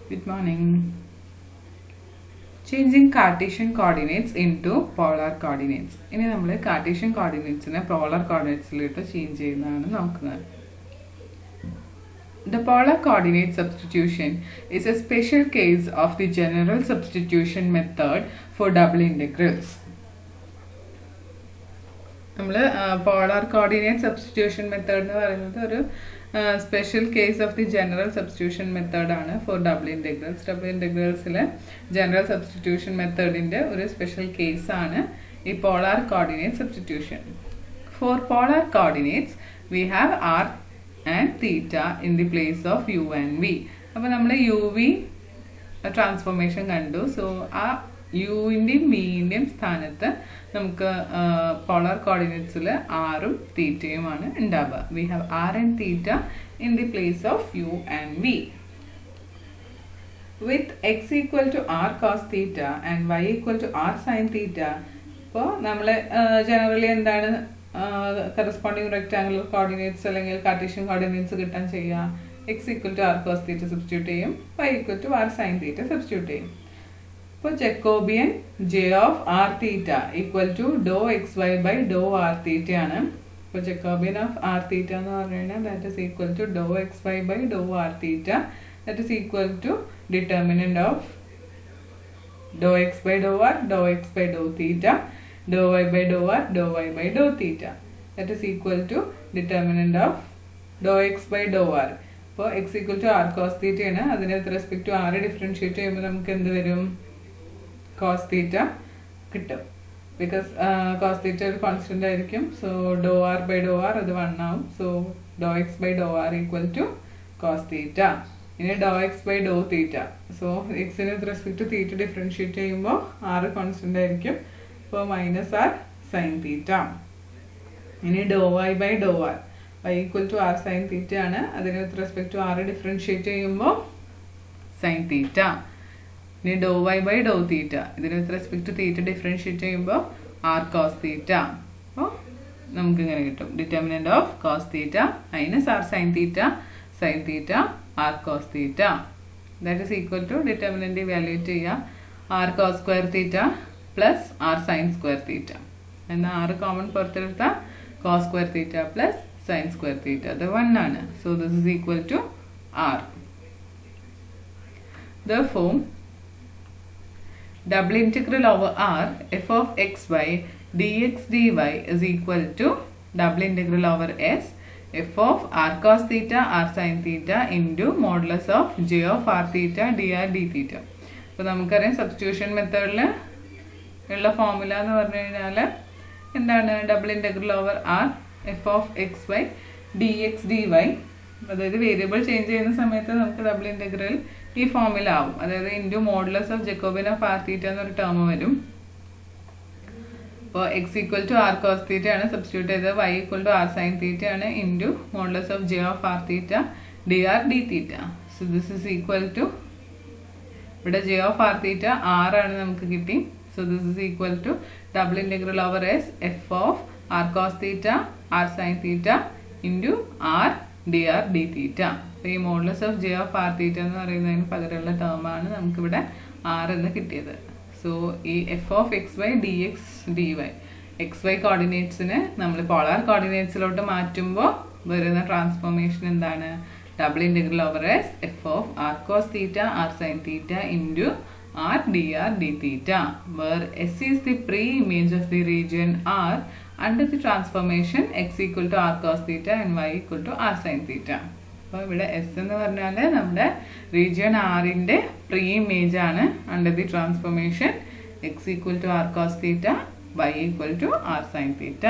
Good morning. Changing Cartesian coordinates into polar coordinates. ഇനി നമ്മൾ Cartesian coordinatesനെ polar coordinatesiലോട്ട് change ചെയ്യുന്നതാണ് നോക്കുന്നത്. The polar coordinate substitution is a special case of the general substitution method for double integrals. നമ്മൾ polar coordinate substitution method എന്ന് പറയുന്നത് ഒരു special case of the general substitution method ആണ് for double integrals. Double integralsലെ general substitution methodന്റെ ഒരു special case ആണ് ഈ polar coordinate substitution. For polar coordinates we have r and theta in the place of u and v. അപ്പോൾ നമ്മൾ uv transformation കണ്ടു. So ആ യുവിൻ്റെയും വിൻ്റെയും സ്ഥാനത്ത് നമുക്ക് പോളാർ കോർഡിനേറ്റ്സിൽ ആറും തീറ്റയുമാണ് ഉണ്ടാവുക. We have r and theta in the place of u and v. With x equal to r cos theta and y equal to r sine theta. ഇപ്പോൾ നമ്മൾ ജനറലി എന്താണ് കറസ്പോണ്ടിങ് റെക്ടാങ്കുലർ കോർഡിനേറ്റ്സ് അല്ലെങ്കിൽ Cartesian coordinates കിട്ടാൻ ചെയ്യുക? X equal to r cos theta substitute ചെയ്യും, y equal to r sine theta substitute ചെയ്യും. ഇപ്പോൾ Jacobian J of r theta equal to do x y by do r theta ആണ്. ഇപ്പോൾ Jacobian of r theta എന്ന് പറഞ്ഞു കഴിഞ്ഞാൽ that is equal to do x y by do r theta. That is equal to determinant of do x by do r, do x by do theta, do y by do r, do y by do theta. That is equal to determinant of do x by do r. ഇപ്പോൾ x equal to r cos theta ആണ്. അതിനെ വിത്ത് respect to r differentiate ചെയ്യുമ്പോൾ നമുക്ക് എന്ത് വരും? Cos theta കിട്ടും. Because cos theta ഒരു constant ആയിരിക്കും. So do r by do r അത് 1 ആവും. So do x by do r equal to cos theta. ഇനി do x by do theta. So എക്സിന് with respect to theta differentiate ചെയ്യുമ്പോൾ r constant ആയിരിക്കും. അപ്പോൾ minus r sine theta. ഇനി do y by do r, y equal to r sine theta ആണ്. അതിന് with respect to r differentiate ചെയ്യുമ്പോൾ sine theta. ഇനി do y by do theta, ഇതിന് with respect to theta differentiate ചെയ്യുമ്പോൾ r cos theta. അപ്പോൾ നമുക്ക് ഇങ്ങനെ കിട്ടും determinant of cos theta minus r sine theta, sine theta r cos theta. That is equal to determinant evaluate ചെയ്യുക r cos square theta plus r sine square theta. എന്നാൽ r common പുറത്തെടുത്താൽ cos square theta plus sine square theta അത് 1 ആണ്. So this is equal to r. Therefore, double integral over r f of xy dx dy is equal to double integral over s f of r cos theta r sin theta into modulus of j of r theta dr d theta. അപ്പോൾ നമുക്കറിയാം substitution മെത്തേഡിൽ ഉള്ള formula എന്ന് പറഞ്ഞു കഴിഞ്ഞാൽ എന്താണ്? Double integral over r f of x y d x d y. അതായത് variable change ചെയ്യുന്ന സമയത്ത് നമുക്ക് ഡബിൾ ഇൻറ്റഗ്രൽ ഈ ഫോമിൽ ആവും. അതായത് into modulus of Jacobian of r theta എന്നൊരു ടേം വരും. അപ്പോൾ x equal to r cos theta ആണ് സബ്സ്റ്റിറ്റ്യൂട്ട് ചെയ്തത്, y equal to r sine theta ആണ് into modulus of J of r theta d r d theta. So this is equal to, ഇവിടെ J of r theta r ആണ് നമുക്ക് കിട്ടി. So this is equal to double integral over s f of r cos theta r sine theta into r d r d theta. അപ്പോൾ ഈ modulus of J of r theta എന്ന് പറയുന്നതിന് പകരമുള്ള ടേമാണ് നമുക്കിവിടെ R എന്ന് കിട്ടിയത്. സോ ഈ f of x y d x d y x y കോർഡിനേറ്റ്സിന് നമ്മൾ പോളാർ കോർഡിനേറ്റ്സിലോട്ട് മാറ്റുമ്പോൾ വരുന്ന ട്രാൻസ്ഫോർമേഷൻ എന്താണ്? Double integral over s f of r cos theta r sine theta into r d r d theta, where s is the preimage of the region r under the transformation x equal to r cos theta and y equal to r sin theta. അപ്പോൾ ഇവിടെ S എന്ന് പറഞ്ഞാൽ നമ്മുടെ region ആറിൻ്റെ pre image ആണ്. Under the transformation x equal to r cos theta, y equal to r sine theta.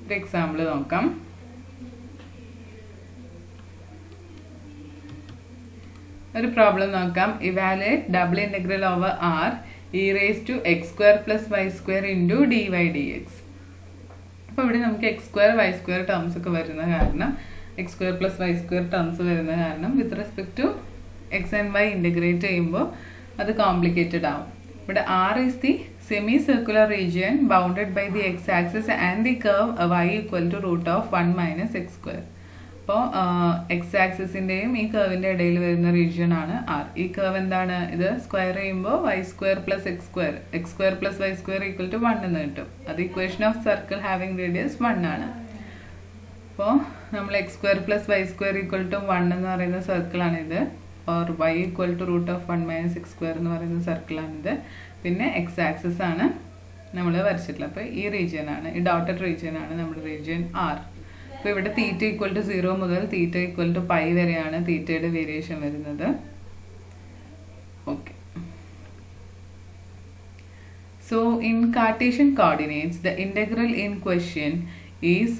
ഒരു example നോക്കാം. ഒരു പ്രോബ്ലം നോക്കാം. Evaluate double integral over r e raised to x square plus y square into dy dx. അപ്പോൾ ഇവിടെ നമുക്ക് x square y square terms ഒക്കെ വരുന്ന കാരണം, x square plus y square terms വരുന്ന കാരണം with respect to x and y integrate ചെയ്യുമ്പോൾ അത് കോംപ്ലിക്കേറ്റഡ് ആവും. ഇവിടെ r is the semi circular region bounded by the x axis and the curve y equal to root of 1 minus x square. അപ്പോൾ x ആക്സിസിൻ്റെയും ഈ കർവിൻ്റെ ഇടയിൽ വരുന്ന റീജിയൻ ആണ് ആർ. ഈ കർവ് എന്താണ്? ഇത് സ്ക്വയർ ചെയ്യുമ്പോൾ y² + x² + y² = 1 എന്ന് കിട്ടും. അത് equation of circle having radius 1 ആണ്. അപ്പോൾ നമ്മൾ x² + y² = 1 എന്ന് പറയുന്ന സർക്കിളാണിത്. ഓർ y = √1 - x² എന്ന് പറയുന്ന സർക്കിളാണിത്. പിന്നെ എക്സ് ആക്സിസ് ആണ് നമ്മൾ വരച്ചിട്ടുള്ളത്. അപ്പോൾ ഈ റീജിയൻ ആണ്, ഈ ഡോട്ടഡ് റീജിയൻ ആണ് നമ്മുടെ റീജിയൻ ആർ. അപ്പോൾ ഇവിടെ θ = 0 മുതൽ θ = π വരെയാണ് തീറ്റയുടെ വേരിയേഷൻ വരുന്നത്. Okay. So in Cartesian coordinates the integral in question is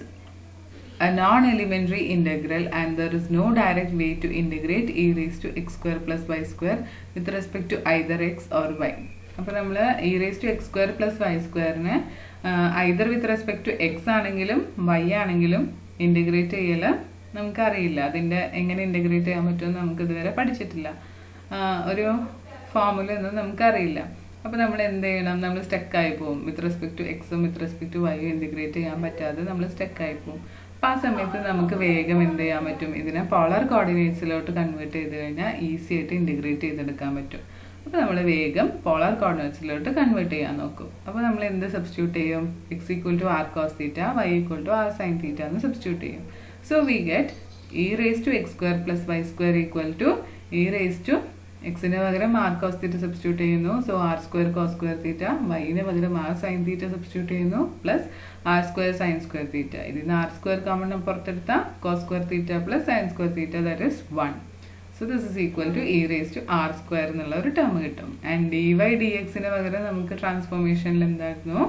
a non-elementary integral and there is no direct way to integrate e⁻x² + y² with respect to either x or y. അപ്പോൾ നമ്മൾ e⁻x² + y²നെ either with respect to x ആണെങ്കിലും y ആണെങ്കിലും integrate ചെയ്യൽ നമുക്കറിയില്ല. അതിൻ്റെ എങ്ങനെ integrate ചെയ്യാൻ പറ്റുമെന്ന് നമുക്ക് ഇതുവരെ പഠിച്ചിട്ടില്ല. ഒരു ഫോർമുല ഒന്നും നമുക്കറിയില്ല. അപ്പോൾ നമ്മൾ എന്ത് ചെയ്യണം? നമ്മൾ സ്റ്റക്കായി പോകും. വിത്ത് റെസ്പെക്ട് ടു എക്സും വിത്ത് റെസ്പെക്ട് ടു വൈയും ഇൻറ്റഗ്രേറ്റ് ചെയ്യാൻ പറ്റാതെ നമ്മൾ സ്റ്റക്കായി പോകും. അപ്പോൾ ആ സമയത്ത് നമുക്ക് വേഗം എന്ത് ചെയ്യാൻ പറ്റും? ഇതിനെ പോളർ കോർഡിനേറ്റ്സിലോട്ട് കൺവേർട്ട് ചെയ്ത് കഴിഞ്ഞാൽ ഈസി ആയിട്ട് ഇൻറ്റഗ്രേറ്റ് ചെയ്തെടുക്കാൻ പറ്റും. അപ്പോൾ നമ്മൾ വേഗം പോളർ കോർഡിനേറ്റ്സിലോട്ട് കൺവേർട്ട് ചെയ്യാൻ നോക്കും. അപ്പോൾ നമ്മൾ എന്ത് സബ്സ്റ്റിറ്റ്യൂട്ട് ചെയ്യും? x = r cos θ, y = r sin θ എന്ന് സബ്സ്റ്റിറ്റ്യൂട്ട് ചെയ്യും. So we get e⁻x² + y² = e⁻x-ന് പകരം r cos θ സബ്സ്റ്റിറ്റ്യൂട്ട് ചെയ്യുന്നു. സോ r² cos² θ, y-ന് പകരം r sin θ സബ്സ്റ്റിറ്റ്യൂട്ട് ചെയ്യുന്നു, പ്ലസ് r² sin² θ. ഇതിൽ നിന്ന് r² കോമൺ പുറത്തെടുത്താൽ cos² θ + sin² θ, that is 1. So this is equal to e⁻r² എന്നുള്ള ഒരു ടേം കിട്ടും. ആൻഡ് dy/dx-ന് പകരം നമുക്ക് ട്രാൻസ്ഫോർമേഷനിൽ എന്തായിരുന്നു?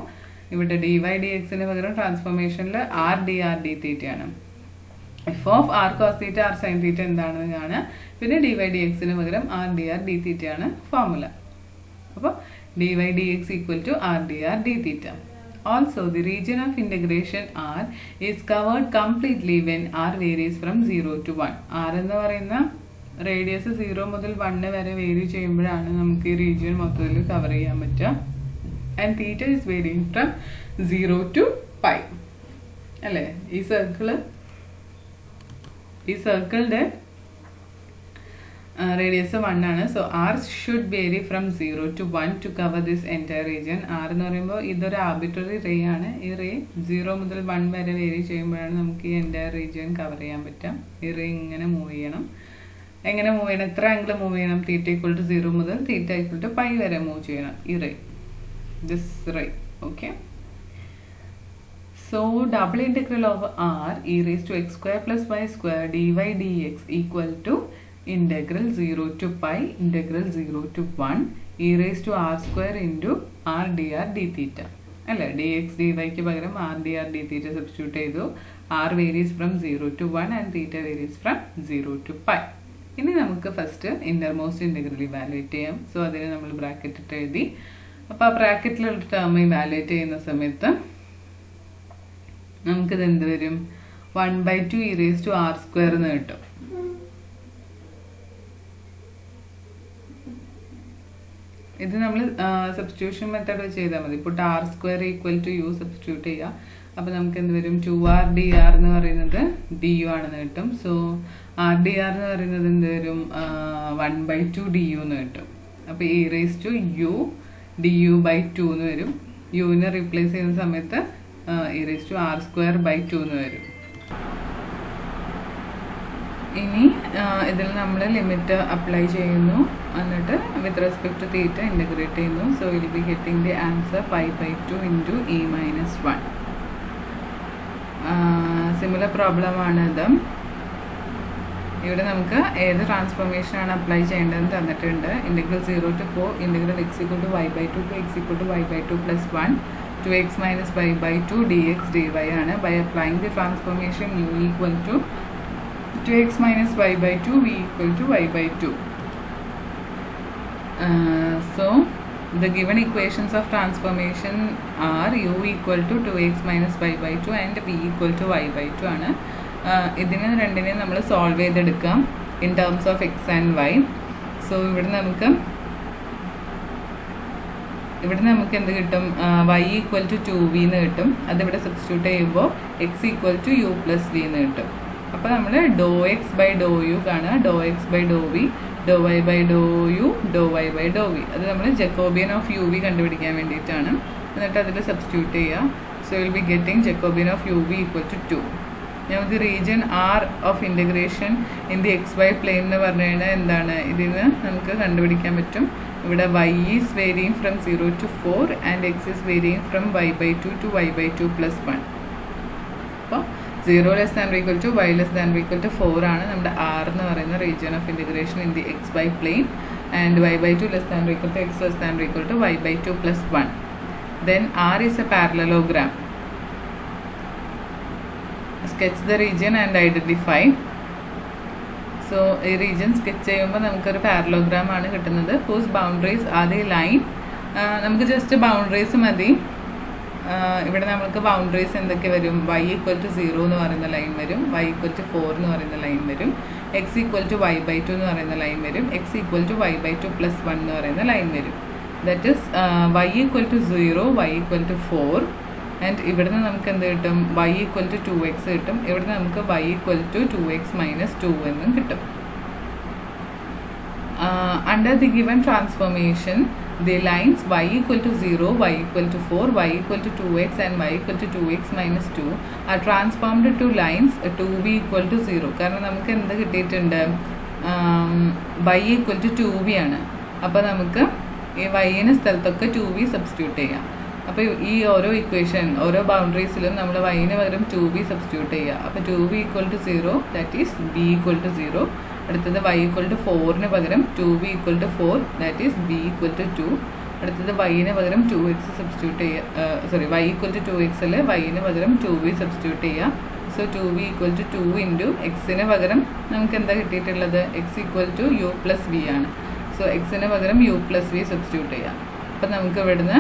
ഇവിടെ dy/dx-ന് പകരം ട്രാൻസ്ഫോർമേഷനിൽ r dr dθ ആണ്. f of r cos θ r sin θ എന്താണെന്ന് കാണാം. പിന്നെ dy/dx-ന് പകരം r dr dθ ആണ് ഫോർമുല. അപ്പോൾ dy/dx = r dr dθ. Also, the region of integration R is covered completely when R varies from 0 to 1. R എന്ന് പറയുന്ന radius 0 മുതൽ 1 വരെ വേരി ചെയ്യുമ്പോഴാണ് നമുക്ക് ഈ റീജിയൻ മൊത്തത്തിൽ കവർ ചെയ്യാൻ പറ്റുക. And theta is varying from 0 to π അല്ലേ? ഈ സർക്കിളിൻ്റെ റേഡിയസ് 1 ആണ്. So r should vary from 0 to 1 to cover this entire region. R എന്ന് പറയുമ്പോൾ ഇതൊരു ആർബിട്രറി റേ ആണ്. ഈ റേ 0 മുതൽ 1 വരെ വേരി ചെയ്യുമ്പോഴാണ് നമുക്ക് ഈ എൻറ്റയർ റീജിയൻ കവർ ചെയ്യാൻ പറ്റുക. ഈ റേ ഇങ്ങനെ മൂവ് ചെയ്യണം. എങ്ങനെ മൂവ് ചെയ്യണം? എത്ര ആംഗിൾ മൂവ് ചെയ്യണം? θ = 0 മുതൽ θ = π വരെ മൂവ് ചെയ്യണം ഈ ray, this ray. Okay. So double integral of r e⁻x² + y² dy/dx = integral 0 to π integral 0 to 1 e⁻r² r dr dθ അല്ലേ? dx dy പകരം r dr dθ സബ്സ്റ്റിറ്റ്യൂട്ട് ചെയ്തു. r varies from 0 to 1 and θ varies from 0 to π. ഇനി നമുക്ക് first innermost integral evaluate ചെയ്യാം. So അതിന് നമ്മൾ bracket ഇട്ട് എഴുതി. അപ്പോൾ ആ ബ്രാക്കറ്റിലുള്ള ടേം ഇവാലുവേറ്റ് ചെയ്യുന്ന സമയത്ത് നമുക്കിത് എന്ത് വരും? 1/2 e⁻r² എന്ന് കിട്ടും. ഇത് നമ്മൾ സബ്സ്റ്റിറ്റ്യൂഷൻ മെത്തേഡ് വെച്ച് ചെയ്താൽ മതി. ഇപ്പോൾ r² = u സബ്സ്റ്റിറ്റ്യൂട്ട് ചെയ്യുക. അപ്പോൾ നമുക്ക് എന്ത് വരും? 2r dr എന്ന് പറയുന്നത് du ആണെന്ന് കിട്ടും. സോ r dr എന്ന് പറയുന്നത് എന്ത് വരും? 1/2 du എന്ന് കിട്ടും. അപ്പോൾ e⁻u du/2 എന്ന് വരും. യുവിനെ റീപ്ലേസ് ചെയ്യുന്ന സമയത്ത് e⁻r²/2 എന്ന് വരും. ഇനി ഇതിൽ നമ്മൾ ലിമിറ്റ് അപ്ലൈ ചെയ്യുന്നു, എന്നിട്ട് with respect to theta integrate ചെയ്യുന്നു. So will be getting the answer π/2 × e⁻1. Similar പ്രോബ്ലമാണിത്. ഇവിടെ നമുക്ക് ഏത് ട്രാൻസ്ഫോർമേഷനാണ് അപ്ലൈ ചെയ്യേണ്ടതെന്ന് തന്നിട്ടുണ്ട്. Integral 0 to 4 integral x = y/2 to x = y/2 + 1 to x - y/2 dx dy ആണ്. By applying the transformation u = to x - y/2 v = y/2. So the given equations of transformation are u = to x - y/2 and v = y/2 ആണ്. ഇതിനെ രണ്ടിനെയും നമ്മൾ solve ചെയ്തെടുക്കാം in terms of x and y. So ഇവിടെ നമുക്ക് എന്ത് കിട്ടും? y = 2v എന്ന് കിട്ടും. അതിവിടെ സബ്സ്റ്റിറ്റ്യൂട്ട് ചെയ്യുമ്പോൾ x = u + v എന്ന് കിട്ടും. അപ്പോൾ നമ്മൾ do x by do u കാണുക, do x by do v, do y by do u, do y by do v. അത് നമ്മൾ ജക്കോബിയൻ ഓഫ് യു വി കണ്ടുപിടിക്കാൻ വേണ്ടിയിട്ടാണ്. എന്നിട്ട് അതിൽ സബ്സ്റ്റിറ്റ്യൂട്ട് ചെയ്യുക. So will be getting Jacobian of u v equal to 2. Now the region R of integration in the xy plane എന്ന് പറഞ്ഞു കഴിഞ്ഞാൽ എന്താണ്, ഇതിന് നമുക്ക് കണ്ടുപിടിക്കാൻ പറ്റും. ഇവിടെ y is varying from 0 to 4 and x is varying from y by 2 to y by 2 plus 1. അപ്പോൾ 0 less than or equal to y less than or equal to 4 ആണ് നമ്മുടെ R എന്ന് പറയുന്ന region of integration in the xy plane, and y by 2 less than or equal to x less than or equal to y by 2 plus 1. Then R is a parallelogram. Sketch the region and identify. So ഈ region sketch ചെയ്യുമ്പോൾ നമുക്കൊരു parallelogram ആണ് കിട്ടുന്നത്. whose boundaries are the line. നമുക്ക് just boundaries മതി. ഇവിടെ നമുക്ക് boundaries എന്തൊക്കെ വരും, y ഈക്വൽ ടു 0 എന്ന് പറയുന്ന ലൈൻ വരും, y ഈക്വൽ ടു 4 എന്ന് പറയുന്ന ലൈൻ വരും, x equal to y by 2 എന്ന് പറയുന്ന ലൈൻ വരും, x equal to y by 2 plus 1 എന്ന് പറയുന്ന ലൈൻ വരും. That is y equal to 0, y equal to 4. And ഇവിടുന്ന് നമുക്ക് എന്ത് കിട്ടും, y ഈക്വൽ ടു 2x കിട്ടും. ഇവിടുന്ന് നമുക്ക് y equal to 2x minus 2 എന്നും കിട്ടും. Under the given transformation, the lines y equal to 0, y equal to 4, y equal to 2x and y equal to 2x minus 2 are transformed to lines 2b equal to 0. കാരണം നമുക്ക് എന്ത് കിട്ടിയിട്ടുണ്ട്, y equal to 2b ആണ്. അപ്പോൾ നമുക്ക് ഈ y-ന് സ്ഥലത്തൊക്കെ 2b substitute ചെയ്യാം. അപ്പോൾ ഈ ഓരോ ഇക്വേഷൻ, ഓരോ ബൗണ്ടറീസിലും നമ്മൾ y-ന് പകരം 2b സബ്സ്റ്റിറ്റ്യൂട്ട് ചെയ്യുക. അപ്പോൾ 2b equal to 0, that is b equal to 0. അടുത്തത് y ഈക്വൽ ടു 4-ന് പകരം 2b equal to 4, that is b equal to 2. അടുത്തത് y-ന് പകരം 2x സബ്സ്റ്റിറ്റ്യൂട്ട് ചെയ്യുക, y ഈക്വൽ ടു 2x-ൽ y-ന് പകരം 2b സബ്സ്റ്റിറ്റ്യൂട്ട് ചെയ്യുക. So 2b equal to 2 into x-ന് പകരം നമുക്ക് എന്താ കിട്ടിയിട്ടുള്ളത്, x equal to u plus v ആണ്. സോ x-ന് പകരം u പ്ലസ് v സബ്സ്റ്റിറ്റ്യൂട്ട് ചെയ്യാം. അപ്പം നമുക്ക് ഇവിടുന്ന്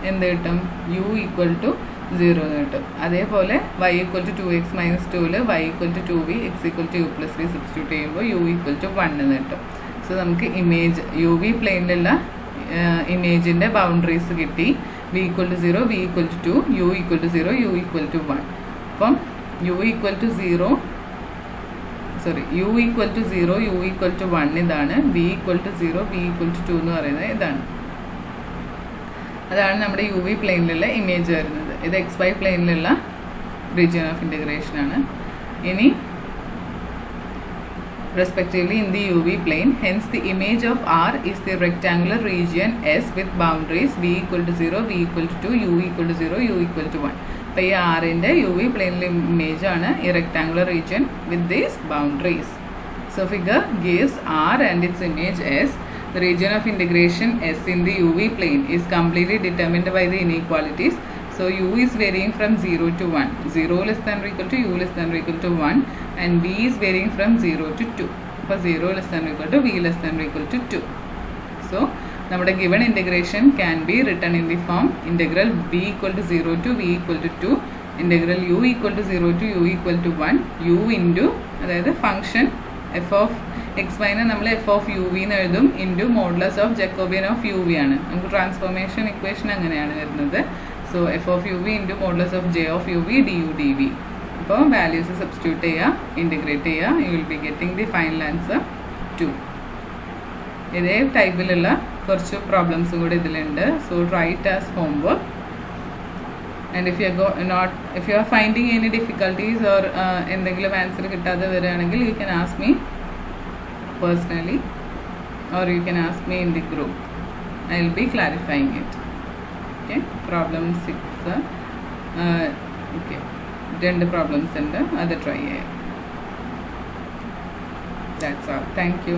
എന്ത് കിട്ടും, u ഈക്വൽ ടു 0 എന്ന് കിട്ടും. അതേപോലെ y equal to 2x minus 2-ൽ y equal to 2v, x equal to u plus v substitute ചെയ്യുമ്പോൾ u ഈക്വൽ ടു 1 എന്ന് കിട്ടും. സോ നമുക്ക് ഇമേജ് യു വി പ്ലെയിനിലുള്ള ഇമേജിൻ്റെ ബൗണ്ടറീസ് കിട്ടി. v equal to 0, v equal to 2, u equal to 0, u equal to 1. അപ്പം u equal to 0, u equal to 0, u equal to 1 ഇതാണ്. v equal to 0, v equal to 2 എന്ന് പറയുന്നത് ഇതാണ്. അതാണ് നമ്മുടെ യു വി പ്ലെയിനിലുള്ള ഇമേജ് വരുന്നത്. ഇത് എക്സ് വൈ പ്ലെയിനിലുള്ള റീജിയൻ ഓഫ് ഇൻറ്റഗ്രേഷൻ ആണ്. ഇനി respectively in the UV plane, hence the image of R is the rectangular region S with boundaries v equal to 0, v equal to 2, u equal to 0, u equal to 1. അപ്പോൾ ഈ ആറിൻ്റെ U V പ്ലെയിനിലെ image ആണ് ഈ rectangular region with these boundaries. So figure gives r and it's image S. The region of integration S in the UV plane is completely determined by the inequalities. So u is varying from 0 to 1. 0 less than or equal to u less than or equal to 1, and v is varying from 0 to 2. For 0 less than or equal to v less than or equal to 2. So നമ്മുടെ given integration can be written in the form integral v equal to 0 to v equal to 2, integral u equal to 0 to u equal to 1, u into അതായത് function f of x y-നെ നമ്മൾ f of u v എന്ന് എഴുതും, into modulus of Jacobian of u v ആണ്. നമുക്ക് transformation equation അങ്ങനെയാണ് വരുന്നത്. So f of u v into modulus of J of u v d u d v. അപ്പോൾ values substitute ചെയ്യുക, integrate ചെയ്യുക, you will be getting the final answer 2. ഇതേ ടൈപ്പിലുള്ള കുറച്ച് പ്രോബ്ലംസും കൂടി ഇതിലുണ്ട്. So try it as homework. And if you are finding any difficulties or എന്തെങ്കിലും ആൻസർ കിട്ടാതെ വരികയാണെങ്കിൽ you can ask me personally or you can ask me in the group. I will be clarifying it. Okay, problem 6 okay, 2 problems ഉണ്ട്, അത് try ചെയ്യാം. That's all. Thank you.